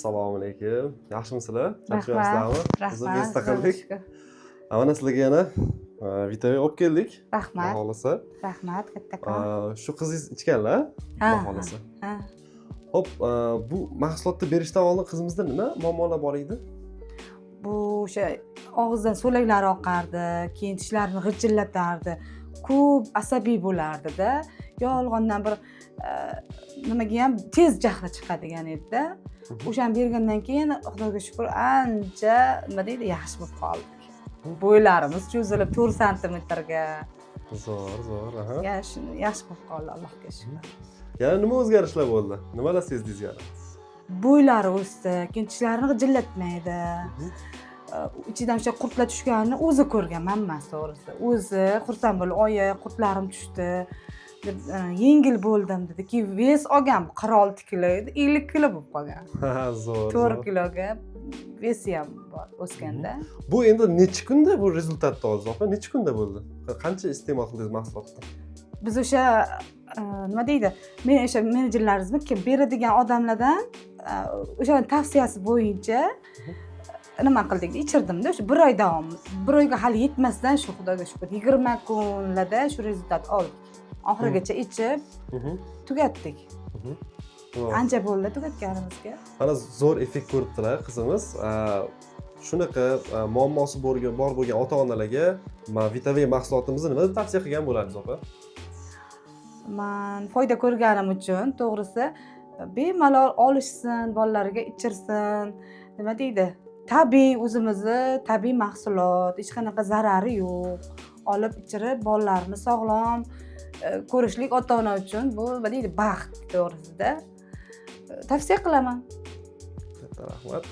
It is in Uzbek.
Assalomu alaykum. Yaxshimisizlar? Rahmat. O'zimizda qildik. Mana sizlarga yana vitamin olib keldik. Rahmat. Xohlasa. Rahmat, kattakon. Shu qizingiz ichganlar, xohlasa. Xo'p, bu mahsulotni berishdan oldin qizimizda nima muammolar bor edi? Bu o'sha og'izdan so'laklari oqardi, keyin tishlarini g'ichillatardi. Ko'p asabiy bo'lardi-da. Yolg'ondan bir nimaga ham tez jahli chiqadigan edi-da. O'shani bergandan keyin Xudoga shukr ancha nima deydi, yaxshi bo'lib qoldik. Bo'ylarimiz cho'zilib 4 santimetrga. Zo'r, aha. Yaxshi bo'lib qoldi, Allohga shukr. Yana nima o'zgarishlar bo'ldi? Nimalar sezdingiz yana? Bo'ylari o'sdi, keyin tishlarini g'ijillatmaydi. Ichidan o'sha qurtlar tushganini o'zi ko'rganman men to'g'risi. O'zi xursand bo'lib, "Oyi, qurtlarim tushdi." deb yengil bo'ldim dedi. Keyin vес olgan 46 kilo edi, 50 kilo bo'lib qolgan. Ha, zo'r. 4 kiloga vesi ham bor o'sganda. Bu endi necha kunda bu rezultatni oldingiz, opa? Necha kunda bo'ldi? Qancha iste'mol qildingiz mahsulotni? Biz o'sha nima deydi? Men o'sha menejerlarimizmi kim beradigan odamlardan o'sha tavsiyasi bo'yicha nima qildik, ichirdim-da, o'sha 1 oy davomida. 1 oyga hali yetmasdan shu Xudoga shukr 20 kunlarda shu rezultat oldik. Oxirigacha ichib tugatdik. Ancha bo'ldi tugatganimizga. Mana zo'r effekt ko'ribdilar qizimiz. Shunaqa muammosi bor bo'lgan ota-onalarga men vitamin mahsulotimizni nima deb tavsiya qilgan bo'larsiz, opa? Men foyda ko'rganim uchun, to'g'risi, bemalol olishsin, bolalariga ichirsin. Nima deydi? Tabiiy, o'zimizni tabiiy mahsulot, hech qanaqa zarari yo'q. Olib ichirib, bolalarni sog'lom ko'rishlik ota-ona uchun bu nima deydi? Baxt, to'g'risida. Tavsiya qilaman. Katta rahmat.